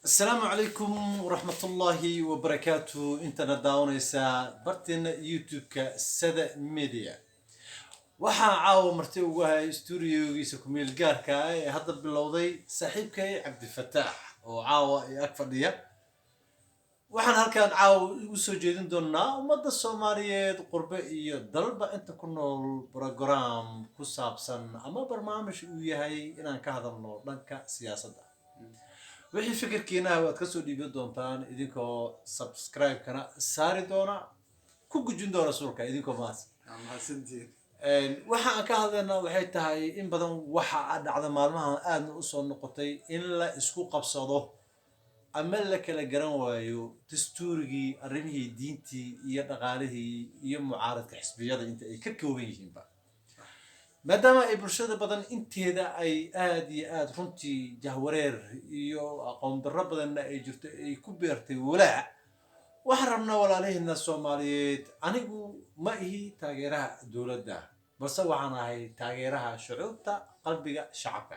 السلام عليكم ورحمة الله وبركاته. انت نداونيسا برتين يوتيوب كسادة ميديا. waxaa caawa martay ugu hay studio-giisa ku meel gaarka ah ee hadda bilowday saaxiibkay Cabdifataax oo caawa ag fadhiya. waxaan halkan caawa ugu soo jeedin doonaa ummadda Soomaaliyeed qurbe iyo dalba inta ku nool program ku saabsan ama barnaamij uu yahay inaan ka hadalno dhanka siyaasadda. wixii fikirkiina waad ka soo dhiibi doontaan idinkoo subscribe kana saari doona ku gujin doona sulka idinkoo mahadsantiin. waxa aan ka hadlaynaa waxay tahay in badan waxa dhacda maalmahan aadna u soo noqotay in la isku qabsado ama la kala garan waayo dastuurigii arrimihii diintii iyo dhaqaalihii iyo mucaaradka xisbiyada inta ay ka kooban yihiinba maadaama ay bulshada badan inteeda ay aad iyo aad runtii jahwareer iyo aqoon darro badanna ay jirto ay ku beertay walaac waxaan rabnaa walaalaheena Soomaaliyeed anigu ma ihi taageeraha dowladda balse waxaan ahay taageeraha shucuubta qalbiga shacabka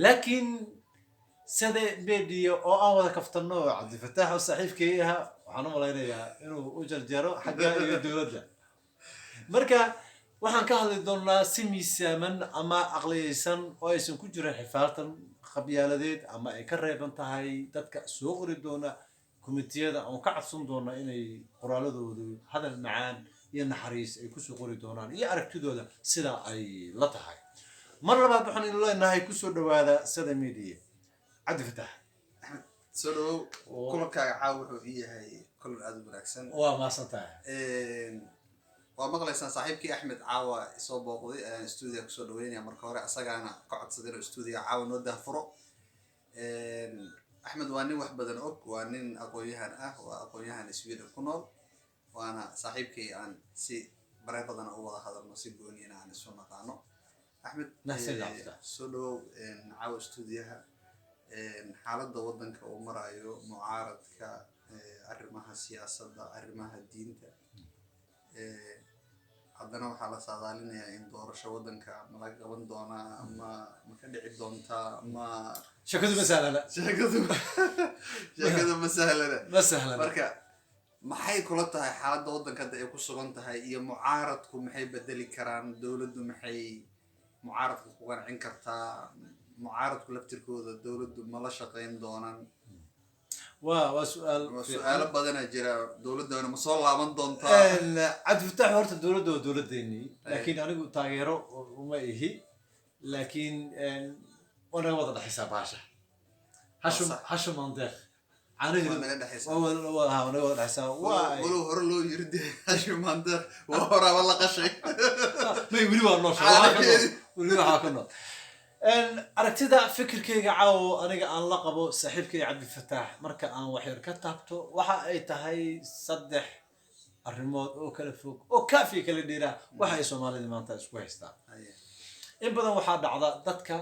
laakiin sida beediyo oo aan wada kaftano Cabdifataax oo saaxiibkay ah waxaan u maleynayaa inuu u jarjaro xagga iyo dowladda marka waxaan ka hadli doonaa si miisaaman ama aqliyeysan oo aysan ku jirin xifaaltan qabyaaladeed ama ay ka reeban tahay dadka soo qori doona komitiyada oo ka cabsan doona inay qoraaladoodu hadal macaan iyo naxariis ay ku soo qori doonaan iyo aragtidooda sida ay la tahay mar labaad waxaan idin leenahay ku soo dhawaada sada media Cabdifataax soo dhawow kulankaaga caawa wuxuu ii yahay kulan aad u wanaagsan waa maasantahay waa maqlaysaan saaxiibkii Axmed caawa soo booqday ayaan studio ku soo dhaweynaya marka hore asagaana ka codsaday inuu studio caawa noo daafuro Axmed waa nin wax badan og waa nin aqoon-yahan ah waa aqoon-yahan Sweden ku nool waana saaxiibkii aan si bare badan u wada hadalno si gooniina aan isu naqaano Axmed soo dhawow caawa studioha xaaladda waddanka uu marayo mucaaradka arrimaha siyaasadda arrimaha diinta haddana waxaa la saadaalinayaa in doorasho waddanka ma laga qaban doonaa ama ma ka dhici doontaa ama shakadu masalana sheekadu masahlana marka maxay kula tahay xaaladda waddanka hadda ay ku sugan tahay iyo mucaaradku maxay bedeli karaan dowladdu maxay mucaaradka ku qancin kartaa mucaaradku laftirkooda dowladdu ma la shaqayn doonaan وسؤال بدنا جرا دولة ما صار لامن دونتا عبد الفتاح هرت دولة ديني لكن أنا قلت تغيره وما هي لكن أنا وضع حساب عشا هشم منطق أنا من الحساب أنا وضع حساب ولو هرلو يرد هشم منطق وهرا والله قشي ما يقولوا والله شو ولا حاكنا aragtida fikirkayga caawo aniga aan la qabo saaxiibkay Cabdifataax marka aan wax yar ka taabto waxa ay tahay saddex arrimood oo kala fog oo kaafi kala dheera waxa ay Soomaalidu maanta isku haystaan in badan waxa dhacda dadka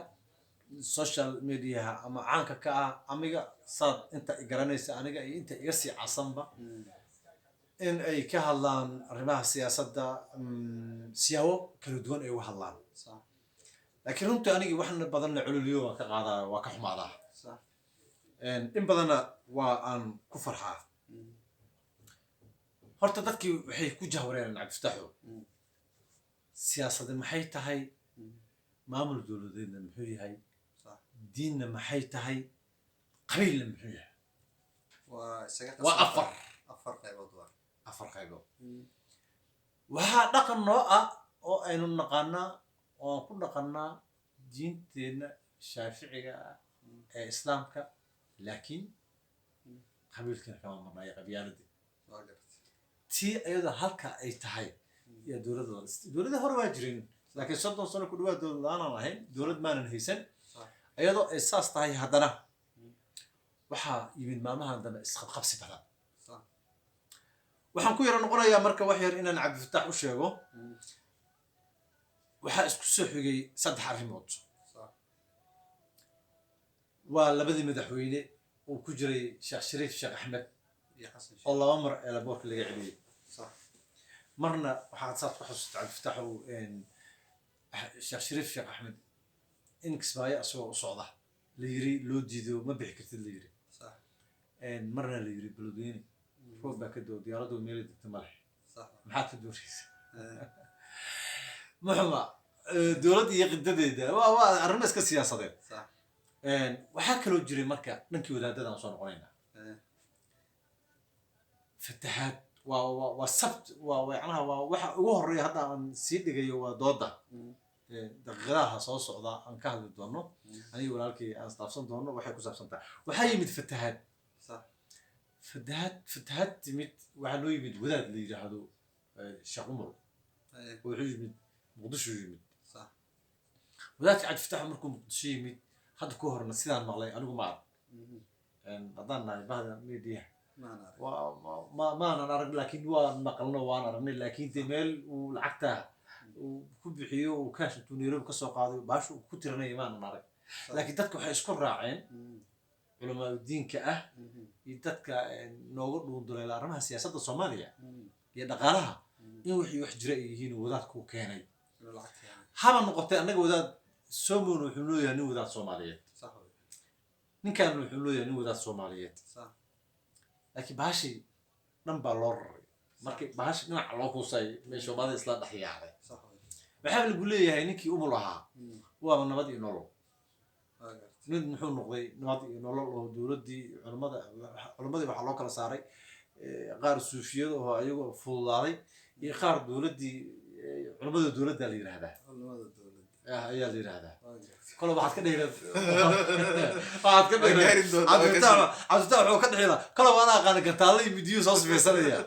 social media ama caanka ka ah amiga saad inta garanaysa aniga iyo inta iga sii casanba in ay ka hadlaan arrimaha siyaasadda siyaabo kala duwan ay u hadlaan لكن أنت أنا وحنا بدلنا علوليو وكقاعدة وكحمارة صح إن بدلنا وأن كفرها هرت تذكي وحي كوجه ورينا عم تفتحوا سياسة المحيط هاي معمول دولتين المحيط هاي صح دين المحيط هاي قبيل المحيط وأفر قيبض أفر قيبض وها نقل نوع أو أين النقلنا وكنا قلنا دينتنا الشافعية إسلامك لكن قبيلتنا كمان ما قبيلتي تي أيضا هلك أي تحي يا دولة هو واجرين لكن صدق صار كل واحد دولة أنا راهين دولة ما ننهيسن أيضا إساس تحي هذنا وحا يبين ما عندنا إسقاط خبصي بلا وحن كوير نقول يا مركب وحير إن نعبد فتح وشيء waxaa isku soo xigay saddex arrimood waa labadii madaxweyne oo ku jiray Sheekh Shariif Sheekh Axmed iyo Xasan Sheekh oo laba mar ee boorka laga celiyay marna waxaad saad ku xasuustaa Cabdifataax oo Sheekh Shariif Sheekh Axmed in kismaayo asoo u socda la yiri loo diido ma bixi kartid la yiri marna la yiri balodweyne roob baa ka doo diyaaraddu meel degta ma leh maxaad ka doonaysaa muxuma dowladda iyo qidadeeda waa arrin iska siyaasadeed waxaa kaloo jiray marka dhankii wadaadada aan soo noqonaynaa fatahaad waa sabt macnaha waa waxa ugu horreeya hadda aan sii dhigayo waa dooda daqiiqadaha soo socda aan ka hadli doono aniga walaalkii aan isdaafsan doono waxay ku saabsan tahay waxaa yimid fatahaad fatahaad timid waxaa loo yimid wadaad la yidhaahdo sheekh umar wuxuu yimid muqdisho yimid wadaadka cabdifataax markuu muqdisho yimid hadda ku horna sidaan maqlay anigu ma arag haddaan nahay bahda media maanan arag laakiin waan maqalno waan aragnay laakiin dee meel uu lacagta uu ku bixiyo uu kaash intuu nairobi kasoo qaaday baasha uu ku tiranaya maanan arag laakiin dadka waxay isku raaceen culamaa diinka ah iyo dadka nooga dhuunduleela arrimaha siyaasadda soomaaliya iyo dhaqaalaha in wixii wax jira ay yihiin wadaadku keenay haba noqotay annaga wadaad soomon wuxuu leeyahay nin wadaad soomaaliyeed ninkan wuxuu leeyahay nin wadaad soomaaliyeed laakiin baashii dhan baa loo raray markii baashi dhinaca loo kuusay meesha soomaalida isla dhex yaacday waxaa lagu leeyahay ninkii umul ahaa waaba nabad iyo nolol nin muxuu noqday nabad iyo nolol oo dowladdii culammadii waxaa loo kala saaray qaar suufiyada oo ayagoo fududaaday iyo qaar dowladdii culamada dowladda la yidhaahdaa ayaa la yidhaahdaa kole waxaad ka dhehila waxaad ka dhehila cabdifatax wuxuu ka dhehila kole waana aqaana gartaalla iyo midiyo soo sifaysanaya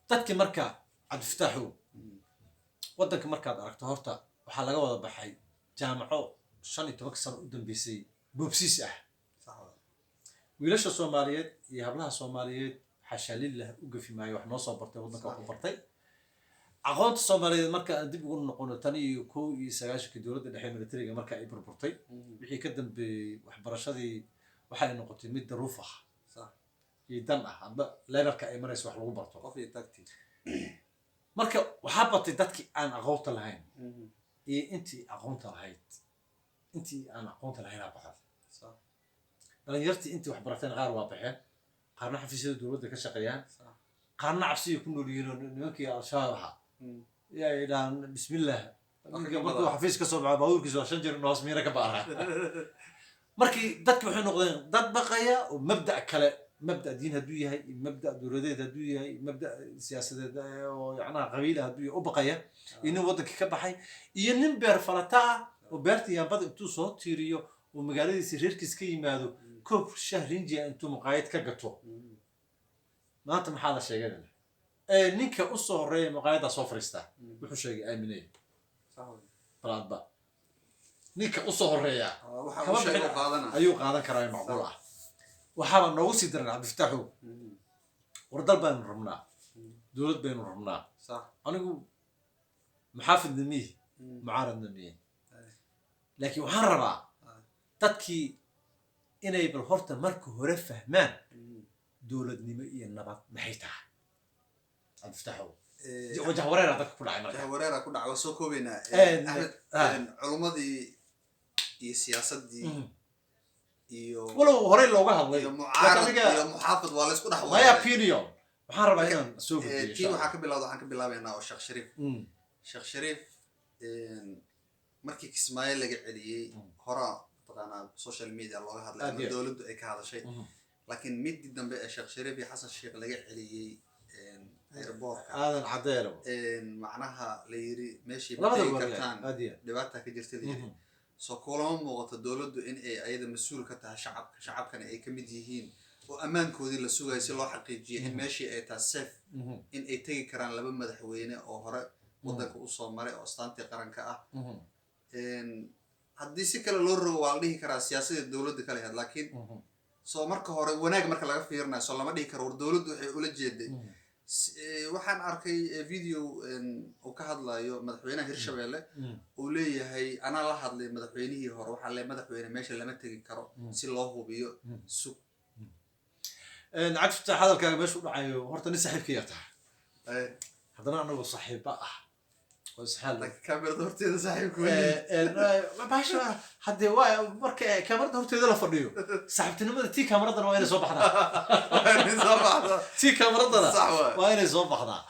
dadki marka cabdifataxu waddanka markaad aragto horta waxaa laga wada baxay jaamaco 15 sano u dambeysay boobsiis ah wiilasha soomaaliyeed iyo hablaha soomaaliyeed xasha lillah u gafi maayo wax noo soo bartay waddanka ku bartay aqoonta soomaaliyeed marka aan dib ugu noqono tan iyo 19 dowladda dhexe militariga marka ay burburtay wixii ka dambeeyay waxbarashadii waxay noqotay mid daruuf ah iyo dan ah amba levelka ay marayso wax lagu barto qof iyo tagti marka waxaa batay dadkii aan aqoonta lahayn iyo intii aqoonta lahayd intii aan aqoonta lahayn aa baxday dhalinyartii intii wax barateen qaar waa baxeen qaarna xafiisyada dowladda ka shaqeeyaan qaarna cabsiya ku nool yihiin nimankii al-shabaab ahaa yaa yidhahaan bismillah markuu xafiis ka soo baxo baabuurkiisa waa 5 jeer noos miira ka baaraa markii dadki waxay noqdeen dad baqaya oo mabda' kale mabda' diin hadduu yahay mabda' dowladeed hadduu yahay mabda' siyaasadeed oo yacnaha qabiila hadduu yahay u baqaya iyo nin waddankii ka baxay iyo nin beer falata ah oo beerta yaambada intuu soo tiiriyo oo magaaladiisa reerkiis ka yimaado koob shahrinjiya intuu muqaayad ka gato maanta maxaa la sheeganaya ninka u soo horeeya muqaayaddaa soo fariistaa wuxuu sheegay aaminay balaadba ninka u soo horeeya ayuu qaadan karaa macquul ah waxaaba noogu sii daran cabdifataxu wardal baynu rabnaa dowlad baynu rabnaa anigu maxaafidna mihi mucaaradna mihi laakiin waxaan rabaa dadkii inay bal horta marka hore fahmaan dowladnimo iyo nabad maxay tahay cabdifataxu wajah wareera dadka ku dhacay marka wareera ku dhacay waa soo koobaynaa culumadii iyo siyaasadii iyo walow horey looga hadlay iyo mucaarad iyo muxaafid waa la isku dhex my opinion waxaan rabaa inaan soo gudbiyo tii waxaan ka bilaabaynaa oo sheekh shariif markii kismaayo laga celiyey hora taqaanaa social media looga hadlay ama dowladdu ay ka hadashay laakiin midii dambe ee sheekh shariif iyo xasan sheekh laga celiyey airportka aadan cadeelo macnaha la yiri meeshii bay kartaan dhibaata ka jirta la yiri soo kulama muuqato dowladdu in ay ayada mas'uul ka tahay shacabkana ay ka mid yihiin oo ammaankoodii la sugayo si loo xaqiijiyo in meeshii ay tahay safe in ay tegi karaan laba madaxweyne oo hore waddanka u soo maray oo astaantii qaranka ah haddii si kale loo rogo waa la dhihi karaa siyaasadda dowladda kale had laakiin soo marka hore wanaag marka laga fiirinayo soo lama dhihi karo war dowladdu waxay ula jeeday waxaan arkay video uu ka hadlayo madaxweynaha hirshabelle uu leeyahay anaa la hadlay madaxweynihii hore waxaa le madaxweyne meesha lama tegi karo si loo hubiyo sug cabdifatax hadalkaaga meesha u dhacayo horta nin saaxiibkaya tahay haddana anagoo saaxiiba ah وسحال كاميرا دورتي صاحب كوي باش حد marka kamarada horteeda la fadhiyo saxibtinimada tii kamarada waa inay soo baxdaa tii kamarada waa inay soo baxdaa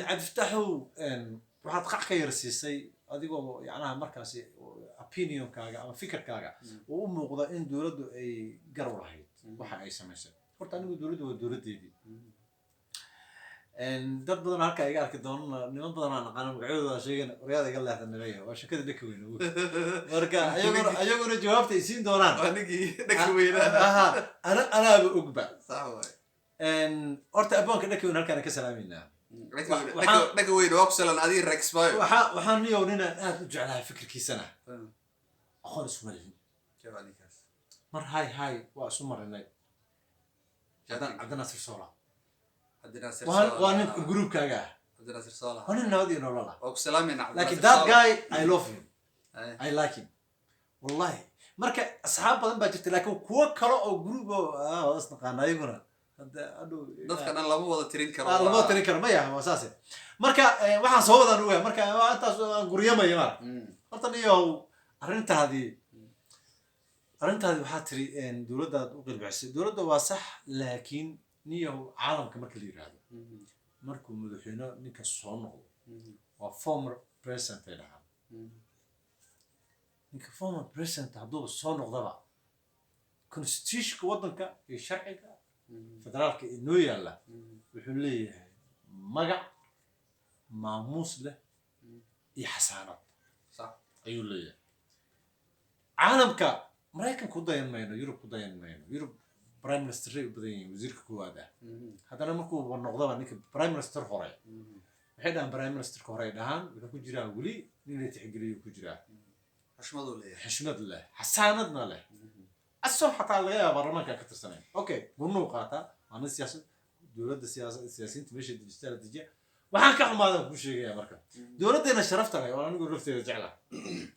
cabdiftaxu waxaad qac ka yarsiisay adigoo yacnaha markaasi opinionkaaga ama fikirkaaga uu u muuqda in dowladdu ay gar u lahayd waxa ay samaysay horta anigu dowladdu waa dowladdeedii dad badan halka iga arki doonana niman badan aan aqaan magacooda sheegana waryaada iga leexda nimayo waa shakada dhaka weyn marka ayaguna jawaabta ay siin doonaan anigii dhaka weyna anaaba ogba sax waay horta abwaanka dhaka weyn halkaan ka salaameynaa dhaka weyn waa ku salan adii rex bayo waxaan niyow ninaan aad u jeclahay fikirkiisana aqoon isuma lihin mar hay waa isu marinay cabdinaasir soola waa nin groupkaaga waa nin nabad iyo nolol ah laakiin that guy I love him I like him wallahi marka asxaab badan baa jirta laakiin kuwo kale oo group oo isnaqaan ayaguna dadka dhan lama wada tirin karo lama tirin karo maya waa saase marka waxaan soo wadaan ogaa marka intaas guryamaya ma horta niyow arrintaadii waxaa tiri dowladdaad u qilbicisay dowladda waa sax laakiin niyow caalamka marka la yiraahdo markuu madaxweyne ninka soo noqdo waa former president ay dhahaan ninka former president hadduuba soo noqdaba constitutionka waddanka iyo sharciga federaalka inoo yaalla wuxuu leeyahay magac maamuus leh iyo xasaanad ayuu leeyahay caalamka maraykanka ku dayan mayno yurub ku dayan mayno yurub prime minister u badan yihiin wasiirka koowaad ah haddana markuu noqdaba ninka prime minister hore waxay dhahaan prime ministerka hore ay dhahaan wuxuu ku jiraa weli nin la tixgeliyo ku jiraa xishmad leh xasaanadna leh asoo xataa laga yaaba baarlamaanka ka tirsanayn okay gurnuu qaataa waana siyaasad dowladda siyaasiyiinta meesha dijital dejiya waxaan ka xumaada ku sheegaya marka dowladdeena sharafta leh oo anigu lafteeda jecla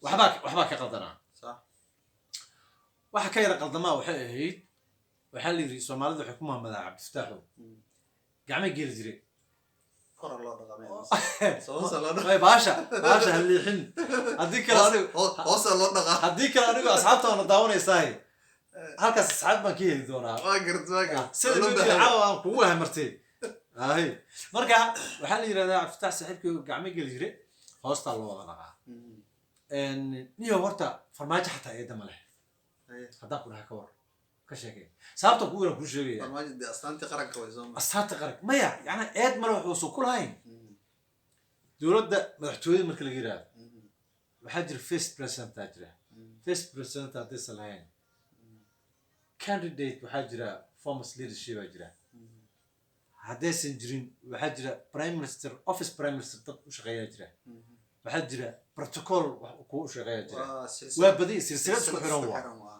waxbaa ka qaldanaa waxa ka yara qaldamaa waxay ahayd waxaa la yidhi soomaalida waxay ku mahmadaa cabdifataaxo gacmay geeli jire baasha ha leexin haddii kale anigu asxaabta waana daawanaysaay halkaas asxaab baan ka heli doonaa sida caawa aan kugu hamartay marka waxaa la yidhahdaa cabdifataax saaxiibkii gacmay geeli jire hoostaa loo wada dhaqaa niyo horta farmaajo xataa eedda ma leh haddaan ku dhaha ka war ka sheekay sababta ku weyn ku sheegaya astaanta qaranka maya yani eed male wuxuu ku lahayn dowladda madaxtooyada marka laga yiraahdo waxaa jira first president aa jira first president haddaysan lahayn candidate waxaa jira former leadership aa jira haddaysan jirin waxaa jira prime minister office prime minister dad u shaqeeyaa jira waxaa jira protocol kuwa u shaqeeyaa jira waa badi silsilad isku xiran waa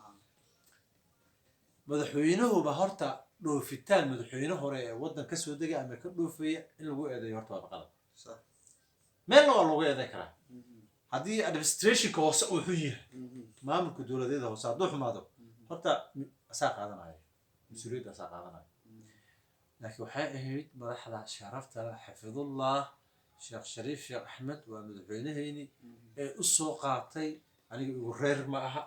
madaxweynuhuba horta dhoofitaan madaxweyne hore ee waddan ka soo degay ama ka dhoofaya in lagu eedeeyo horta waa qalad meelna waa loogu eedeyn karaa haddii administrationka hoose uu xun yahay maamulka dowladeeda hoose hadduu xumaado horta asaa qaadanaya mas-uuliyadda asaa qaadanaya laakiin waxay ahayd madaxda sharafta leh xafidullah sheekh shariif sheekh axmed waa madaxweynehayni ee u soo qaatay aniga igu reer ma aha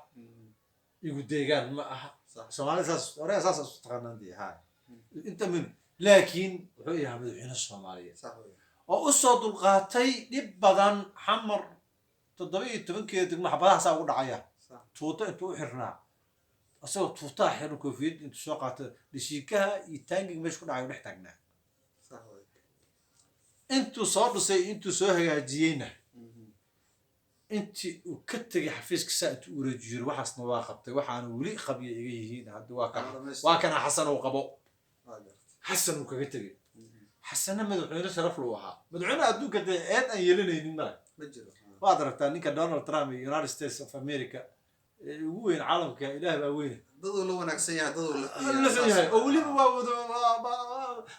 igu deegaan ma aha soomaalida saas hore saas u taqaanaan dii haa inta min laakiin wuxuu yahay madaxweyne soomaaliyeed oo u soo dulqaatay dhib badan xamar 17 degmo xabadahaasa ugu dhacaya tuuto intuu u xirnaa asagoo tuutaa xiran koofiyad intuu soo qaata dhishiikaha iyo taangiga meesha ku dhacay u dhex taagnaa intuu soo dhisay intuu soo hagaajiyeyna intii uu ka tegay xafiiska saa intuu ureejiyey waxaasna waa qabtay waxaana weli qabya iga yihiin hadda waa kana xasan uu qabo xasan uu kaga tegay xasana madaxweyne sharaf luu ahaa madaxweyne adduunka dee eed aan yeelanaynin male waad aragtaa ninka Donald Trump iyo United States of America ugu weyn caalamka ilaah baa weyn dadoo la wanaagsan yahay dadoo la fiyahay oo waliba waa wada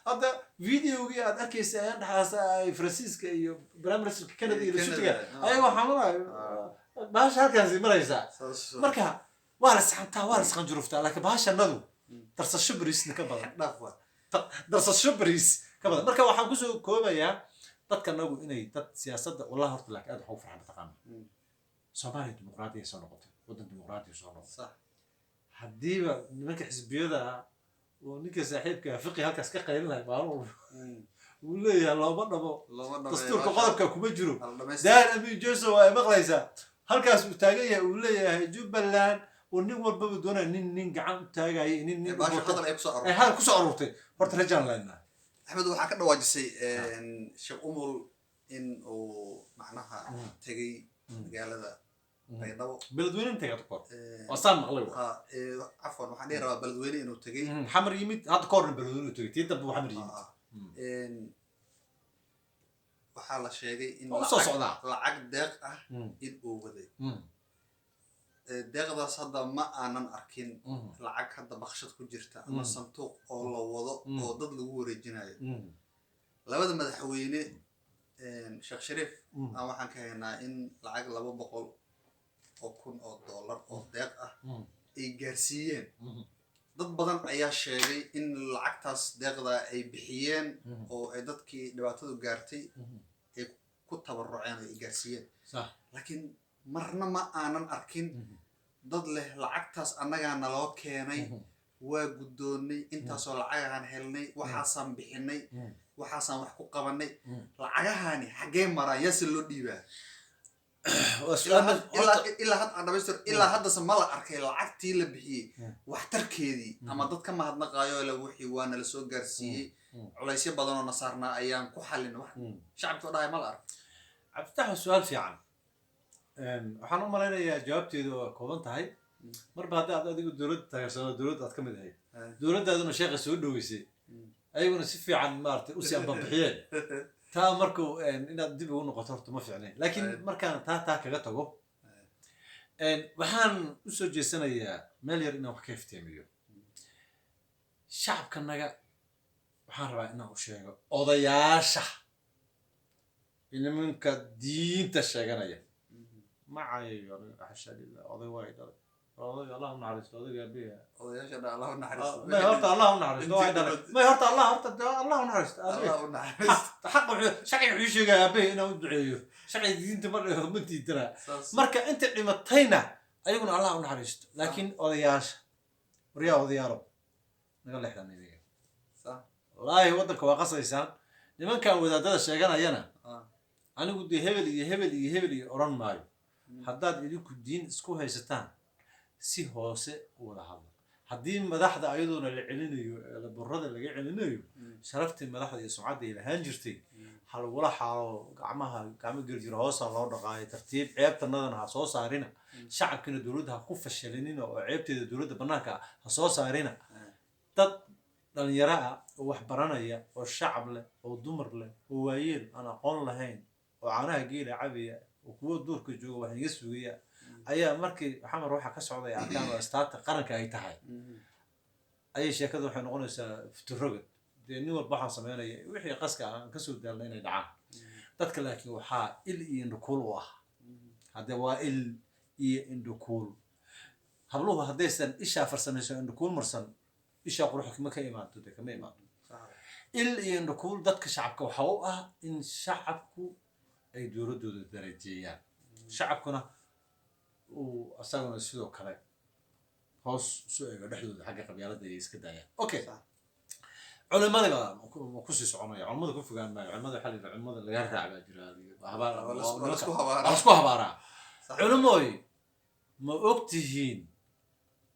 hadda videogi aad arkaysa ayaan dhaxaasa ay Francisca iyo Prime Minister Canada iyo Sutiga ayaga xamalaay baasha halkaas maraysa marka waa la saxantaa waa la saxan juruftaa laakiin baashanadu darsasho bariisna ka badan dhaqwa darsasho bariis ka badan marka waxaan ku soo koobayaa dadka nagu inay dad siyaasadda wallahi horta laakiin aad waxu farxan taqaana Soomaaliya dimuqraadiya soo noqotay waddan dimuqraadiya soo noqotay صح haddiiba nimanka xisbiyada oo ninka saaxiibka fiqi halkaas ka qaylin lahay maalmo uu leeyahay looma dhabo dastuurka qodobka kuma jiro daar abi jeso waa maqlaysaa halkaas uu taagan yahay uu leeyahay Jubbaland oo nin walba doonay nin gacan u taagay nin baasha hadal ay ku soo aroortay horta rajaan leena axmed waxaa ka dhawaajisay sheekh umul in uu macnaha tagay magaalada baydhabo beledweyne tagay qor wasaan maqlay afwan waxaan dhihi rabaa beledweyne inuu tagay xamar yimid hadda koorna beledweyne uu tagay tiinta buu xamar yimid waxaa la sheegay in lacag deeq ah in uu waday deeqdaas hadda ma aanan arkin lacag hadda bakshad ku jirta ama sanduuq oo la wado oo dad lagu wareejinayo labada madaxweyne sheekh shariif aan waxaan ka haynaa in lacag 200 oo kun oo dollar oo deeq ah ay gaarsiiyeen dad badan ayaa sheegay in lacagtaas deeqda ay bixiyeen oo ay dadkii dhibaatadu gaartay ay ku tabaruceen oo ay gaarsiiyeen laakiin marna ma aanan arkin dad leh lacagtaas annagaa naloo keenay waa guddoonnay intaasoo lacagaan helnay waxaasaan bixinay waxaasaan wax ku qabanay lacagahaani xaggee maraan yaase loo dhiibaa ilaa hadda aan dhamaystir ilaa haddase ma la arkay lacagtii la bixiyey waxtarkeedii ama dad ka mahadnaqaayo la wixii waa nala soo gaarsiiyey culaysyo badan oo nasaarnaa ayaan ku xallin wax shacabka dhahay ma la arko cabditax su'aal fiican waxaan u malaynayaa jawaabteedu waa kooban tahay marba haddii aad adigu dowladda taageersano dowladda aad ka mid ahayd dowladdaaduna sheekha soo dhoweysay ayaguna si fiican maaragtay usii ambabixiyeen taa markuu inaad dib ugu noqoto horta ma fiicnayn laakiin markaan taa kaga tago waxaan usoo jeesanayaa meel yar inaan wax ka iftiimiyo shacabkanaga waxaan rabaa inaan u sheego odayaasha nimanka diinta sheeganaya macayo xasha lillah oday way dhalay oday allah naxariisto odayga biya odayaasha allah naxariisto ma horta allah naxariisto way dhalay ma horta allah naxariisto allah naxariisto xaq shaqi wuxuu sheegay abe inuu u duceeyo shaqi diinta ma diidana marka inta dhimatayna ayaguna allah naxariisto laakiin odayaasha odayaalo naga leexdan idiga wallaahi waddanka waa qasaysaan nimankan wadaadada sheeganayana anigu dee hebel iyo oran maayo haddaad idinku diin isku haysataan si hoose u wada hadla haddii madaxda ayadoona la celinayo burrada laga celinayo sharaftii madaxda iyo sumcadda ay lahaan jirtay ha lagula xaalo gacmo girjiro hoosa loo dhaqaayo tartiib ceebtanadana ha soo saarina shacabkina dowladda ha ku fashalinina oo ceebteeda dowladda bannaanka ha soo saarina dad dhalinyaro ah oo wax baranaya oo shacab leh oo dumar leh oo waayeel aan aqoon lahayn oo caanaha geela cabaya oo kuwa duurka jooga wax iga sugaya ayaa markii xamar waxa ka socday arkaan oo astaanta qaranka ay tahay ayay sheekadu waxay noqonaysaa futurogad dee nin walba waxaan sameynaya wixii qaska aan kasoo daalna inay dhacaan dadka laakiin waxaa il iyo indhukuul u ah hadde waa il iyo indhukuul habluhu haddaysan ishaa farsamayso indhukuul marsan ishaa qurux kama ka imaanto dee kama imaanto il iyo indhukuul dadka shacabka waxa u ah in shacabku ay dowladdooda darajeeyaan shacabkuna uu asaguna sidoo kale hoos soo eego dhexdooda xagga qabyaaladda ay iska daayaan okay culimada kusii soconaya culimada ku fogaan maayo culimada waxaa la yidhaha culimada laga raacbaa jira isku habaaraa culimooy ma og tihiin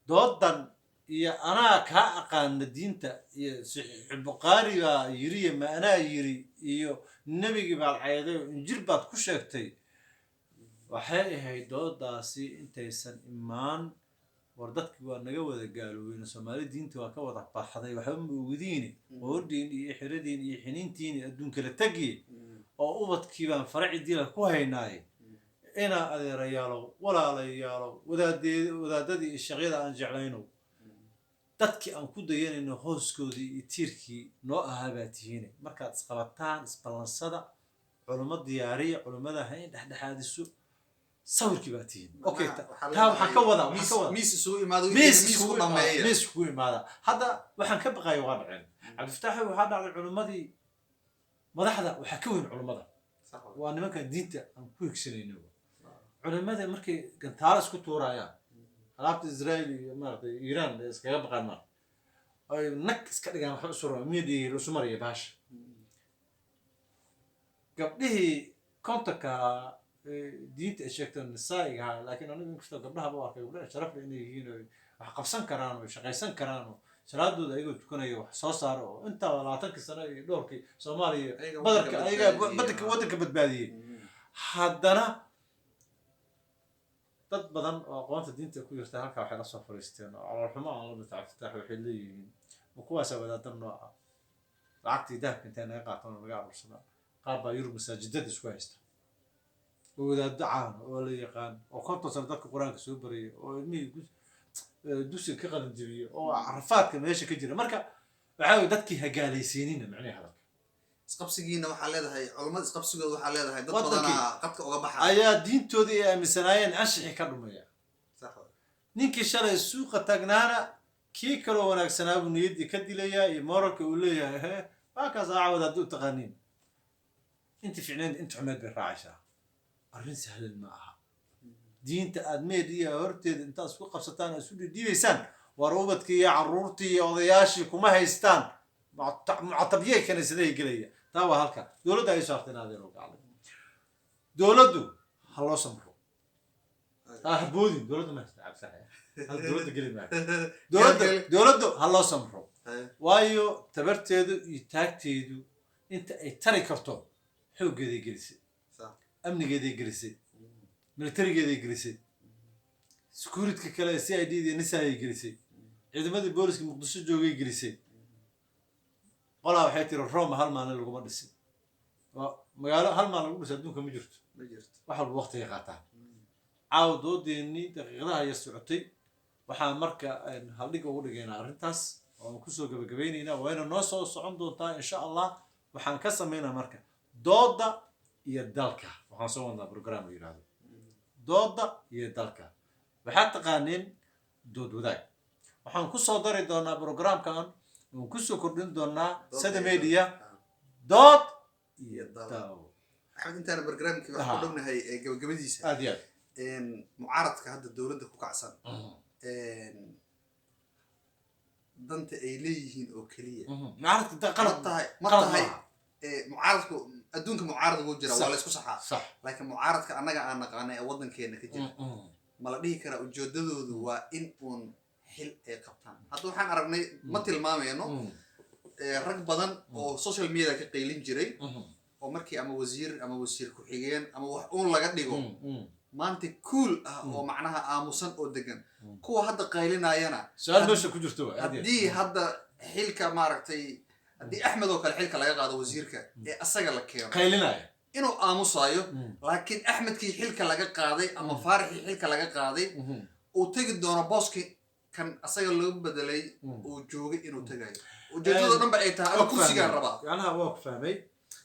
doodan iyo anaa kaa aqaana diinta iyo saxiix buqaari baa yiri iyo ma anaa yiri iyo nebigii baad cayday oo injil baad ku sheegtay waxay ahayd doodaasi intaysan imaan war dadkii waa naga wada gaaloobeen Soomaali diinta waa ka wada baxday waxba ma ogdiini oodin iyo xiradiin iyo xiniintiin adduunka la tagi oo ubadkii baan faraci diila ku haynaay ina adeerayaalo walaalayaalo wadaadadii iyo shaqyada aan jeclayno dadkii aan ku dayanayno hooskoodii iyo tiirkii noo ahaa baa tihiin markaad isqabataan isbalansada culimo diyaariya culimada hayn dhexdhexaadiso sawirkii baa tihiin okay taa waxaan ka wadaa miis isugu imaado miis ku imaada hadda waxaan ka baqayo waa dhaceen cabdifataax waxaa dhacday culimadii madaxda waxaa ka weyn culimmada صح waa nimanka diinta aan ku higsanayno culimmada markay gantaalo isku tuurayaan alaabta Israel iyo maaragtay Iran iskaga baqaan mar ay nag iska dhigaan waxa u suran meedii isu mariya baasha gabdhihii kontanka diinta ay sheegtaan nisaa'iga laakiin anigu inkastoo gabdhaha ba arkay gabdhaha sharaf leh inay yihiin oo wax qabsan karaan oo shaqaysan karaan oo salaadooda ayagoo tukanaya wax soo saaro oo intaa 20 sano iyo dhowrkii Soomaaliya badarka ayaga wadanka badbaadiyay haddana dad badan oo aqoonta diinta ku jirta halka waxay la soo fariisteen oo caloolxumo aan la mutaafitax waxay leeyihiin kuwaas wadaaddan nooca lacagtii dahabka intay naga qaataan oo laga aruursanaa qaar baa yurub masaajidada isku haysta oo wadaaddo caan oo la yaqaan oo konton sano dadka qur-aanka soo barayay oo ilmihii dugsiga ka qalin jebiyey oo carafaadka meesha ka jira marka waxaa weeye dadkii hagaalaysiinina macnaheeda hadalka isqabsigiina waxaa leedahay culimada isqabsigooda waxaa leedahay dad badanaa qadka uga baxaya ayaa diintoodii ay aaminsanaayeen anshixi ka dhumaya ninkii shalay suuqa taagnaana kii kaloo wanaagsanaa buu niyaddii ka dilayaa iyo moralka uu leeyahay waa kaas aacawad haddii u taqaaniin inta ficneed inta xumeed bay raacaysaa arrin sahlan ma aha diinta aad meediya horteeda intaad isku qabsataan oo isu dhiibaysaan war ubadkii iyo carruurtii iyo odayaashii kuma haystaan mucatabiyey kaniisadahay gelaya taa waa halka dowladda ay soo hartay inaadeen oo gaclay dowladdu ha loo samro boodin dowladda ma haysta cabsaxaya hal dowladda geli maayo dowladdu ha loo samro waayo tabarteedu iyo taagteedu inta ay tari karto xooggeeday gelisay amnigeeday gelisay militarigeeday gelisay securityka kale CID iyo NISA ay gelisay ciidamadii booliska muqdisho joogay gelisay qolaa waxay tiri Rome hal maalin laguma dhisin magaalo hal maalin lagu dhisay adduunka ma jirto wax walba waqti ay qaataan caawadoodeenii daqiiqadaha yar socotay waxaan marka haldhig ugu dhigaynaa arrintaas oo kusoo gabagabaynaynaa wayna noo soo socon doontaa insha allah waxaan ka samaynaa marka dooda iyo dalka waxaan soo wadnaa program la yidhaahdo dooda iyo dalka waxaad taqaaneen dood wadaag waxaan kusoo dari doonaa programkan waan kusoo kordhin doonaa sada media dood iyo daawo axmed intaana barnaamijkii waxaan ku dhownahay gabagabadiisa aad iyo aad mucaaradka hadda dowladda ku kacsan danta ay leeyihiin oo keliya mucaaradka qalad ma tahay mucaaradku adduunka mucaarad ugu jira waa la isku saxaa laakiin mucaaradka annaga aan naqaanay ee waddankeena ka jira ma la dhihi karaa ujeedadoodu waa in uun xil ay qabtaan hadda waxaan aragnay ma tilmaamayno rag badan oo social media ka qaylin jiray oo markii ama wasiir ku-xigeen ama wax uun laga dhigo maanta cool ah oo macnaha aamusan oo degan kuwa hadda qaylinayana su'aal meesha ku jirto haddii hadda xilka maaragtay haddii axmed oo kale xilka laga qaado wasiirka ee asaga la keeno qaylinaya inuu aamusayo laakiin axmedkii xilka laga qaaday ama faarixii xilka laga qaaday uu tegi doono booski kan asaga loo bedelay uu joogay inuu tagayo ujeedada dhan ba ay tahay ama kursigaan rabaa yacnaha waa ku fahmay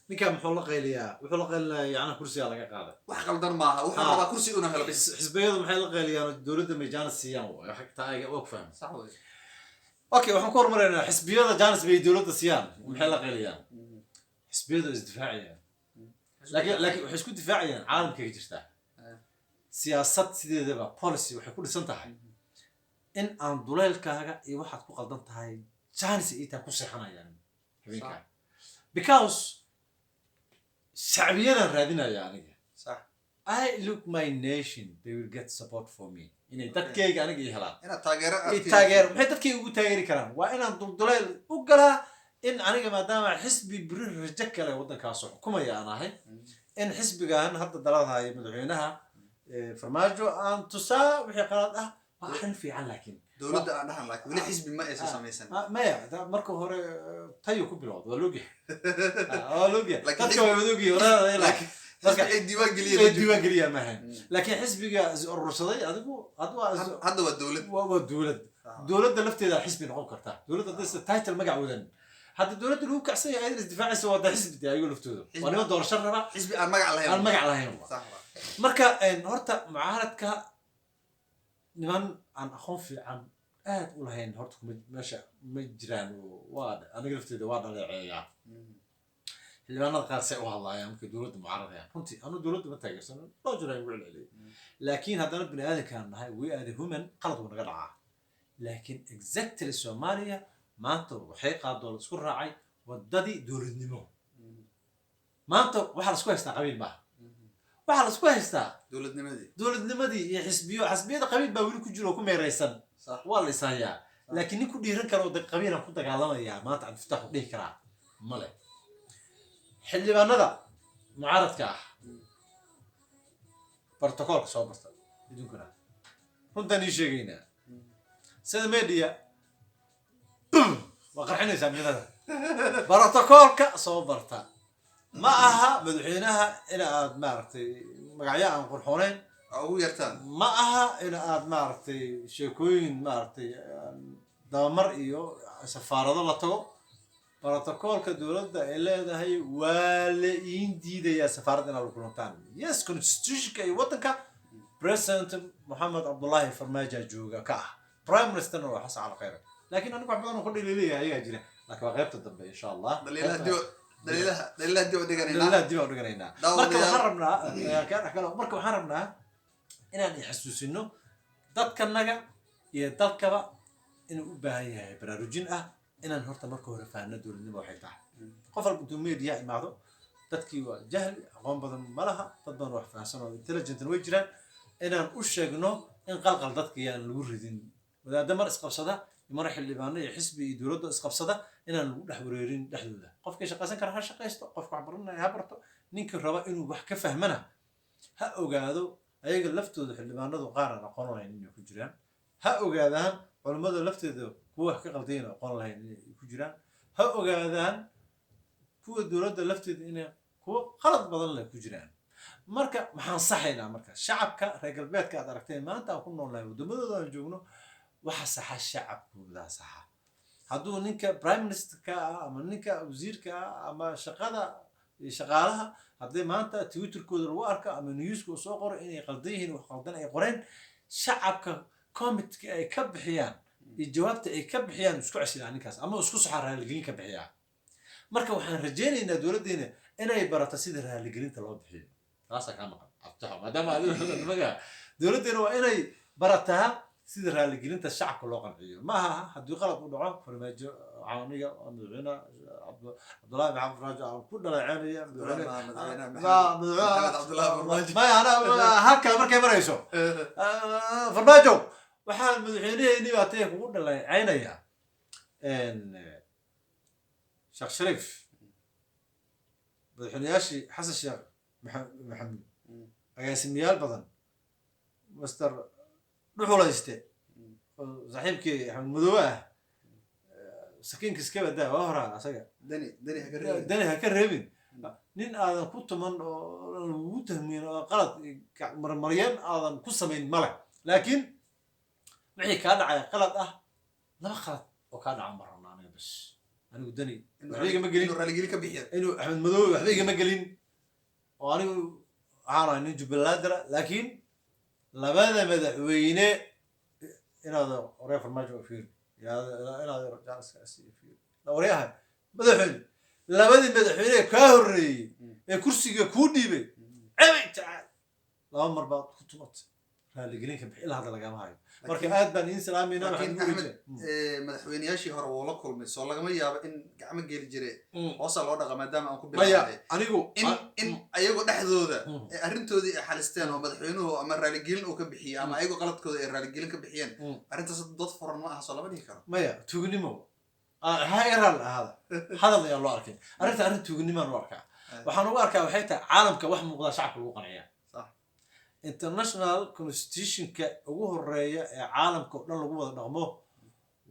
ninkaa muxuu la qayliyaa wuxuu la qaylinaya yacnaha kursigaa laga qaaday wax qaldan maaha wuxuu rabaa kursi inuu helo xisbiyadu maxay la qayliyaan dowladda may jaanis siiyaan waa ku fahmay sax wey okay waxaan ku hormaraynaa xisbiyada jaanis bay dowladda siiyaan maxay la qayliyaan xisbiyadu isdifaacayaan laakiin waxay isku difaacayaan caalamkay ka jirtaa siyaasad sideedaba policy waxay ku dhisan tahay in aan duleelkaaga iyo waxaad ku qaldan tahay jaanis ay taa ku seexanayaan habeenkaa because shacbiyadan raadinaya aniga I look my nation they will get support for me inay dadkayga aniga i helaan inaad taageero maxay dadkayga ugu taageeri karaan waa inaan dulduleel u galaa in aniga maadaama xisbi biri rajo kale waddankaas xukumaya aan ahay in xisbigan hadda daladahay madaxweynaha farmaajo aan tusaa wixii qalad ah waa arrin fiican laakiin dowladda aan dhahan laakiin weli xisbi ma aysan samaysan maya marka hore tayo ku bilowda waa loogyahay dadka waa wadoogyahay laakiin marka ay diiwaan geliyaan maahan laakiin xisbiga is urursaday adigu hadda waa dowlad waa dowladda lafteeda xisbi noqon kartaa dowladda hadda title magac wadan hadda dowladda lagu kacsan yahay ayadana isdifaacaysa waa xisbi ayago laftooda waa niman doorasho raba xisbi aan magac lahayn marka horta mucaaradka niman aan aqoon fiican aad u lahayn horta meesha ma jiraan waa aniga lafteeda waa dhaleeceeyaa xildhibaanada qaar say u hadlaayaan markay dowladda mucaaradayaan runtii anu dowladda ma taageersano loo jira ugu celceliyay laakiin haddana bini aadankaan nahay we are the human qalad wuu naga dhacaa laakiin exactly soomaaliya maanta waxay qaadoo la isku raacay waddadii dowladnimo maanta waxaa la isku haystaa qabiil maaha waxaa la isku haystaa dowladnimadii iyo xisbiyada qabiil baa weli ku jiro oo ku meeraysan waa la is hayaa laakiin nin ku dhiiran karo qabiilan ku dagaalamayaa maanta cabdifataax u dhihi karaa male xildhibaanada mucaaradka ah brotocoolka soo barta idinkuna runtaan ii sheegaynaa sida media waa qarxinaysaa midada brotocoolka soo barta ma aha madaxweynaha in aad maaragtay magacyo aan qurxooneyn ugu yartaan ma aha in aad maaragtay sheekooyin maaragtay dabamar iyo safaarado la tago brotocoolka dowladda ay leedahay waa la iin diidayaa safaaradda inaad la kulantaan yes constitutionka iyo waddanka president maxamed cabdullaahi farmaajo jooga ka ah prime ministerna waa xasan cali khayre laakiin anigu wax badan oo ka dhaliilaya ayagaa jira laakiin waa qaybta dambe insha allah daliilaha dib u dhiganaynaa marka waxaan rabnaa inaan xasuusino dadkanaga iyo dalkaba inuu u baahan yahay baraarujin ah inaan horta marka hore fahanno dowladnimo waxay tahay qof walba intuu media imaado dadkii waa jahli aqoon badan ma laha dad badan wax fahansan oo intelligentna way jiraan inaan u sheegno in qalqal dadka yaan lagu ridin wadaadda mar isqabsada mar xildhibaano iyo xisbi iyo dowladda isqabsada inaan lagu dhex wareerin dhexdooda qofkii shaqaysan kara ha shaqaysto qofka wax baranaya ha barto ninkii raba inuu wax ka fahmana ha ogaado ayaga laftooda xildhibaanadu qaar aan aqoon lahayn inay ku jiraan ha ogaadaan culummada lafteeda kuwa wax ka qaldayn aqoon lahayn inay ku jiraan ha ogaadaan kuwa dowladda lafteeda inay kuwa qalad badan leh ku jiraan marka maxaan saxaynaa marka shacabka reer galbeedka aad aragteen maanta aan ku noolnahay waddamadooda aan joogno waxa saxa shacabkooda saxa hadduu ninka prime ministerka ah ama ninka wasiirka ah ama shaqaalaha haddii maanta twitterkooda lagu arko ama newska uu soo qoro inay qaldan yihiin wax qaldan ay qoreen shacabka committee ay ka bixiyaan iyo jawaabta ay ka bixiyaan isku ceshilaan ninkaas ama isku saxa raaligelin ka bixiyaa marka waxaan rajaynaynaa dowladdeena inay barato sida raaligelinta loo bixiyo taasaa kaa maqan abtaxo maadaama adiga dowladdeena waa inay barataa sida raaligelinta shacabka loo qanciyo ma aha haddii qalad u dhaco farmaajo aniga madaxweyne cabdullaahi maxamed farmaajo aan ku dhaleeceynaya halkaa markay marayso farmaajo waxaa madaxweyneheenii baa taya kugu dhaleeceynaya sheekh shariif madaxweyneyaashii xasan sheekh maxamed agaasimayaal badan master dhuxulayste saaxiibkii axmed madoobe ah sakiinka iska badaa waa horaa asaga dani ha ka reebin nin aadan ku tuman oo lagugu tahmiin oo qalad marmaryan aadan ku samayn male laakiin wixii kaa dhacaya qalad ah laba qalad oo kaa dhaca ma rabna aniga bas anigu dani waxba igama gelin inuu axmed madoobe waxba igama gelin oo anigu waxaan ahay nin jubbalandara laakiin labada madaxweyne inaad orey farmaajo fiir inaad waryaha madaxweyne labadii madaxweyne kaa horreeyey ee kursiga kuu dhiibay cebay tacaal laba mar baad ku tumatay raaligelinka bixi ilaa hadda lagama hayo marka aad baan iin salaamayna madaxweyneyaashii hore wuu la kulmay soo lagama yaabo in gacmo geli jire hoosaa loo dhaqa maadaama aan ku bilaabay anigu in ayagoo dhexdooda arrintoodii ay xalisteen oo madaxweynuhu ama raaligelin uu ka bixiyey ama ayagoo qaladkooda ay raaligelin ka bixiyeen arrintaas dad furan ma aha soo lama dhihi karo maya tuugnimo ha eraal ahaada hadal ayaa loo arkay arrin tuugnimaan u arkaa waxaan ugu arkaa waxay tahay caalamka wax muuqdaa shacabka lagu qanciyaa international constitutionka ugu horeeya ee caalamka oo dhan lagu wada dhaqmo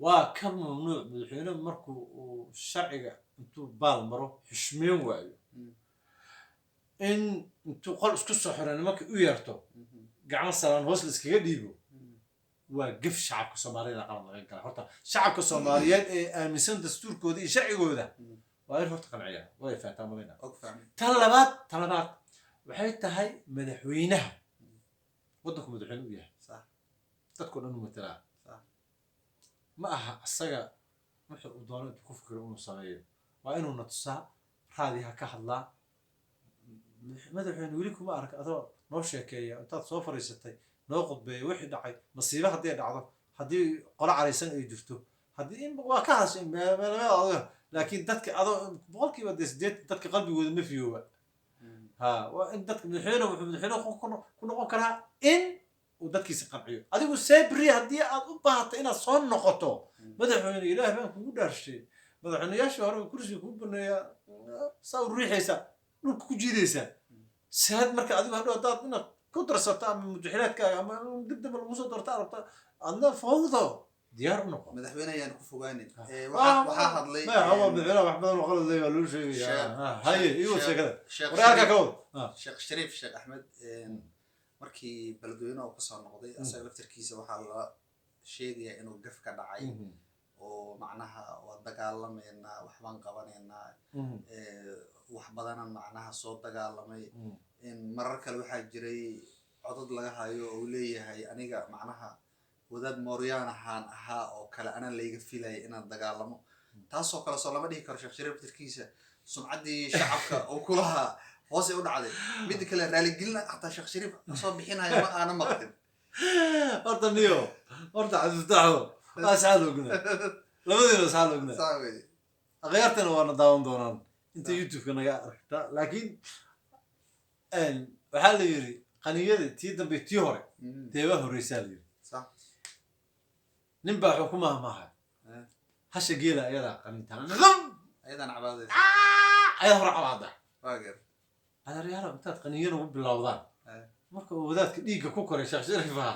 waa ka mamnuuc madaxweyne markuu uu sharciga intuu baal maro xushmeyn waayo in intuu qol isku soo xiro nimanka u yeerto gacmo salaan hoos la iskaga dhiibo waa gef shacabka soomaaliyada qalad laga gala horta shacabka soomaaliyeed ee aaminsan dastuurkooda iyo sharcigooda waa in horta qanciyaa way faataa malina tan labaad waxay tahay madaxweynaha waddanku madaxweyne u yahay dadkao dhan u matelaa ma aha isaga wuxuu uu doono intuu ku fikiro inuu sameeyo waa inuu na tusaa raadiha ka hadlaa madaxweyne weli kuma arag adoo noo sheekeeya intaad soo fariisatay noo qudbeeya wixii dhacay masiibo haddii dhacdo haddii qolo caraysan ay jirto haddii in waa ka hadashay meelameeda laakiin dadka adoo boqolkiiba dee sideed dadka qalbigooda ma fiyooba ha waa in dadka madaxweyne wuxuu madaxweyne ku noqon karaa in uu dadkiisa qanciyo adigu sabri haddii aad u baahato inaad soo noqoto madaxweyne ilaahay baan kugu dhaarshay madaxweynayaashii hore kursiga kugu baneeyaa saa u riixaysa dhulka ku jiidaysaa saad marka adigu hadhow haddaad inaad ku darsato ama mudaxilaadkaaga ama dib damba lagu soo darto arabta adna fawdo diyaar u noqo madaxweyne ayaan ku fogaanin waxaa hadlay madaxweyne wax badan oo qalad leh waa loo sheegayaa haye iyo sheekada waraalka ka wad sheekh shariif sheekh axmed markii beledweyne uu kasoo noqday asaga laftarkiisa waxaa la sheegayaa inuu gaf ka dhacay oo macnaha waa dagaalameynaa waxbaan qabanaynaa wax badanan macnaha soo dagaalamay marar kale waxaa jiray codad laga hayo oo leeyahay aniga macnaha wadaad mooryaan ahaa oo kale anaa layga filaya inaan dagaalamo taasoo kale soo lama dhihi karo sheekh shariif laftarkiisa sumcaddii shacabka oo kulahaa hoosay u dhacday midda kale raaligelina xataa sheekh shariif soo bixinayo ma aana maqlin horta niyo horta cabdifataxo waa saxaad ogna labadiina saxaad ogna akhyaartana waana daawan doonaan inta youtube-ka naga aragta laakiin waxaa la yiri qaniyada tii dambe tii hore dee waa horeysaa la yiri nin baa xukumaha maaha hasha geela ayadaa qaninta ayadaan cabaadaysa ayada hore cabaada waageer adeeryaalo intaad qaniyana ugu bilowdaan marka uu wadaadka dhiigga ku koray sheekh shariifaha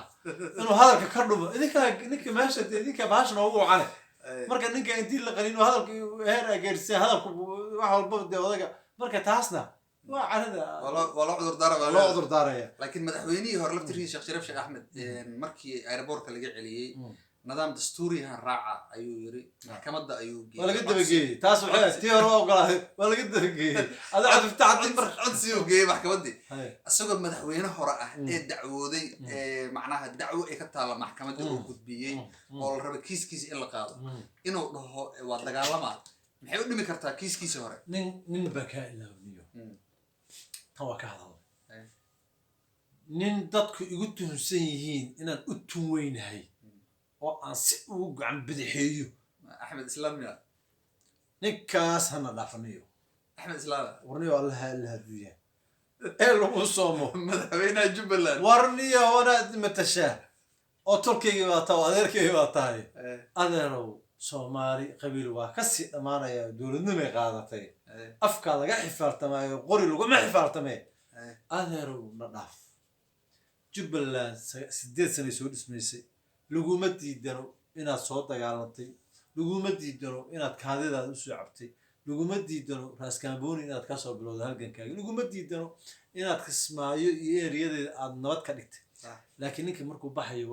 inuu hadalka ka dhumo ninka meesha ninka bahasha noogu wacane marka ninka intii la qanin hadalka heer ay gaarsiisay hadalku wax walba dee odaga marka taasna waa carada waa loo cudur daaraya laakiin madaxweynihii hore laftirkiisa sheekh shariif sheekh axmed markii aeroboortka laga celiyey nidaam dastuuriyahan raaca ayuu yiri maxkamadda ayuu geeyey waa laga dabageeyey taas waxay tii hore waa ogolaaday waa laga dabageeyey ada cabdifatax mar codsi uu geeyey maxkamaddii isagoo madaxweyne hore ah ee dacwooday macnaha dacwo ay ka taalla maxkamadda uu gudbiyey oo la raba kiiskiisa in la qaado inuu dhaho waa dagaalamaa maxay u dhimi kartaa kiiskiisa hore nin baa kaa ilaawniyo tan waa ka hadalay nin dadku igu tuhunsan yihiin inaan u tun weynahay oo aan si ugu gacan bidixeeyo axmed islaamia ninkaas hana dhaafaniyo axmed islaam warniyo allaha ilahaduya ee lagu soomo madaxweynaha jubbaland warniyo wanaad matashaa oo tolkayga baa tahay adeerkayga baa tahay adeerow soomaali qabiil waa kasii dhammaanaya dowladnimay qaadatay afkaa laga xifaaltamaayo qori laguma xifaaltamee adeerow na dhaaf jubbaland 8 sanay soo dhismaysay laguma diidano inaad soo dagaalantay laguma diidano inaad kaadidaada usoo cabtay laguma diidano raaskaambooni inaad kasoo bilowda halgankaaga laguma diidano inaad kismaayo iyo eeriyadeeda aad nabad ka dhigtay laakiin ninkii markuu baxayo